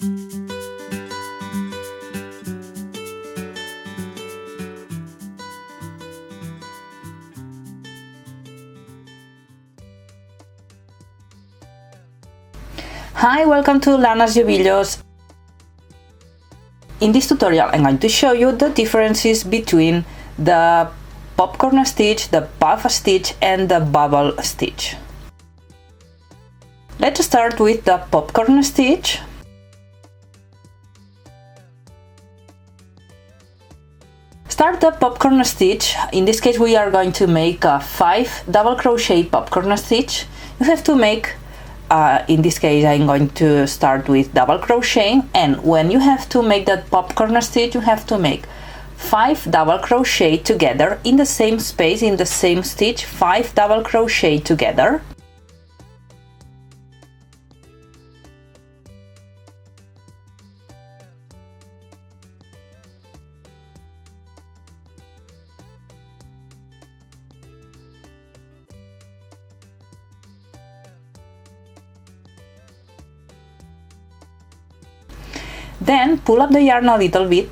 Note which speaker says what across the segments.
Speaker 1: Hi, welcome to Lana's Jubillos. In this tutorial I'm going to show you the differences between the popcorn stitch, the puff stitch and the bubble stitch. Let's start with the popcorn stitch. Start the popcorn stitch. In this case we are going to make a 5 double crochet popcorn stitch. You have to make in this case I'm going to start with double crochet, and when you have to make that popcorn stitch you have to make 5 double crochet together in the same space, in the same stitch, 5 double crochet together. Then pull up the yarn a little bit,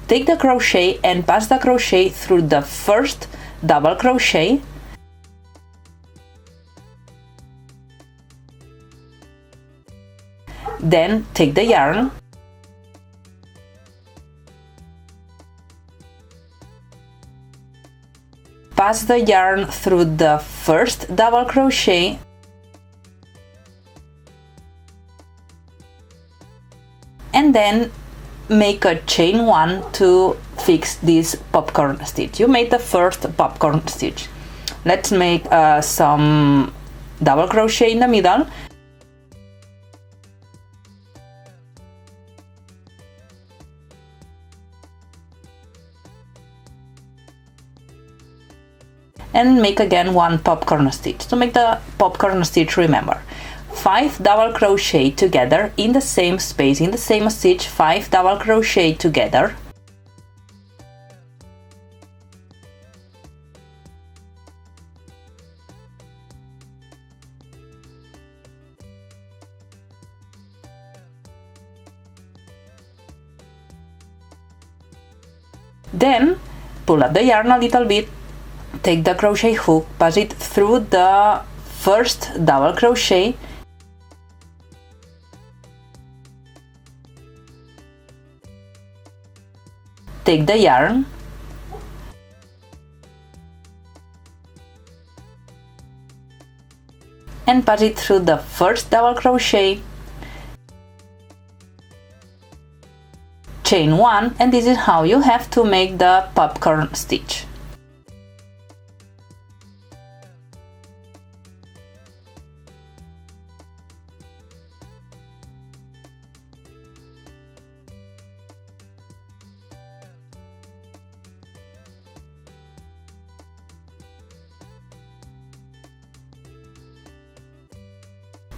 Speaker 1: take the crochet and pass the crochet through the first double crochet, then take the yarn, pass the yarn through the first double crochet, and then make a chain 1 to fix this popcorn stitch. You made the first popcorn stitch. Let's make some double crochet in the middle, and make again 1 popcorn stitch. To make the popcorn stitch, remember 5 double crochet together in the same space, in the same stitch, 5 double crochet together, then pull up the yarn a little bit, take the crochet hook, pass it through the first double crochet, take the yarn, and pass it through the first double crochet, chain 1, and this is how you have to make the popcorn stitch.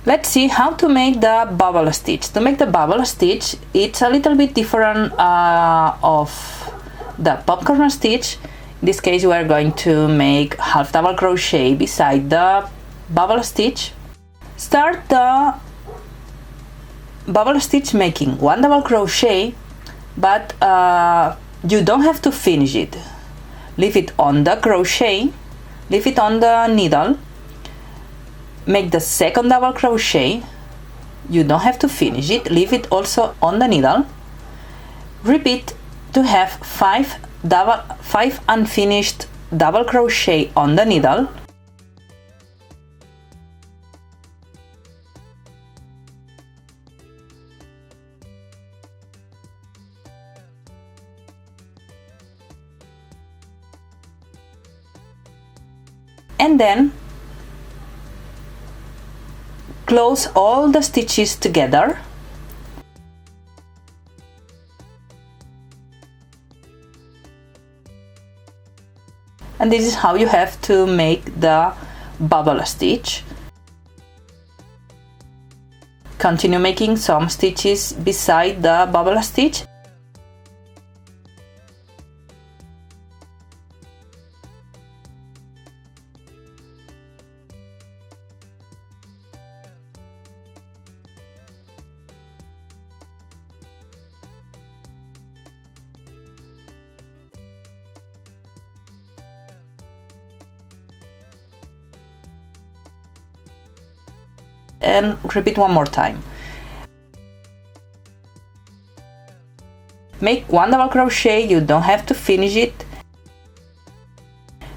Speaker 1: Let's see how to make the bubble stitch. To make the bubble stitch, it's a little bit different of the popcorn stitch. In this case we are going to make half double crochet beside the bubble stitch. Start the bubble stitch making 1 double crochet, but you don't have to finish it. Leave it on the crochet, leave it on the needle, make the second double crochet, you don't have to finish it, leave it also on the needle, repeat to have 5 unfinished double crochet on the needle, and then close all the stitches together, and this is how you have to make the bubble stitch. Continue making some stitches beside the bubble stitch. and repeat one more time. Make one double crochet, you don't have to finish it.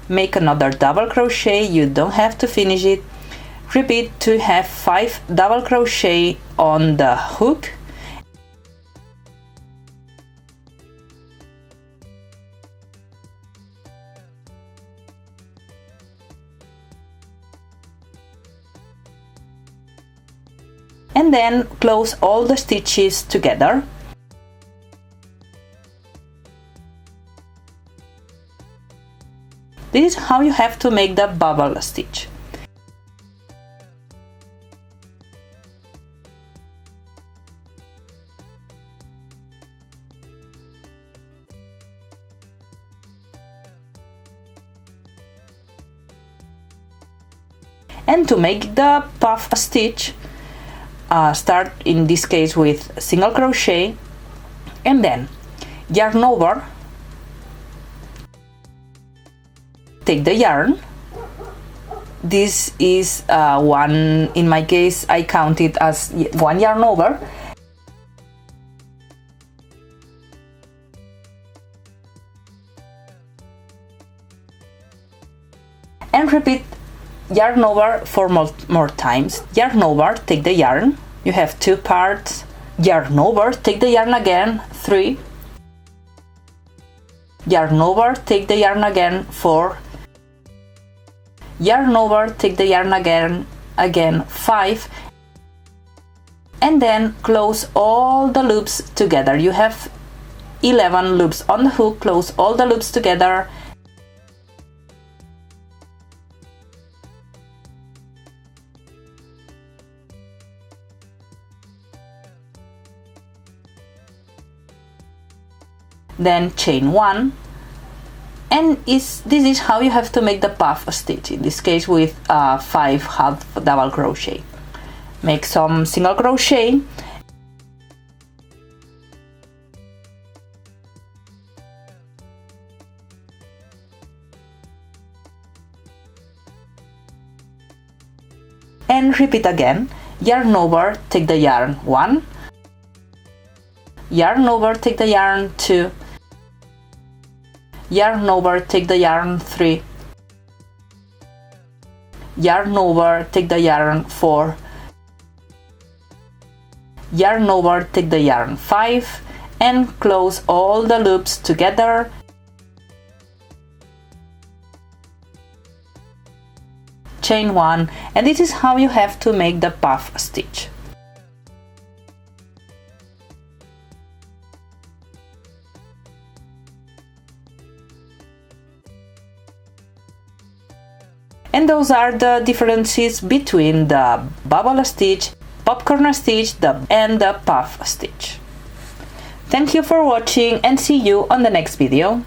Speaker 1: Make another double crochet, you don't have to finish it. Repeat to have 5 double crochet on the hook. And then close all the stitches together. This is how you have to make the bubble stitch. And to make the puff stitch, start in this case with single crochet and then yarn over, take the yarn. This is one, in my case I count it as 1 yarn over, and repeat yarn over 4 more times. Yarn over, take the yarn, you have 2 parts, yarn over, take the yarn again, 3, yarn over, take the yarn again, 4, yarn over, take the yarn again 5, and then close all the loops together. You have 11 loops on the hook, close all the loops together. Then chain 1, and this is how you have to make the puff stitch, in this case with 5 half double crochet. Make some single crochet, and repeat again. Yarn over, take the yarn 1, yarn over, take the yarn 2, yarn over, take the yarn 3, yarn over, take the yarn 4, yarn over, take the yarn 5, and close all the loops together. Chain 1, and this is how you have to make the puff stitch. And those are the differences between the bubble stitch, popcorn stitch, and the puff stitch. Thank you for watching and see you on the next video.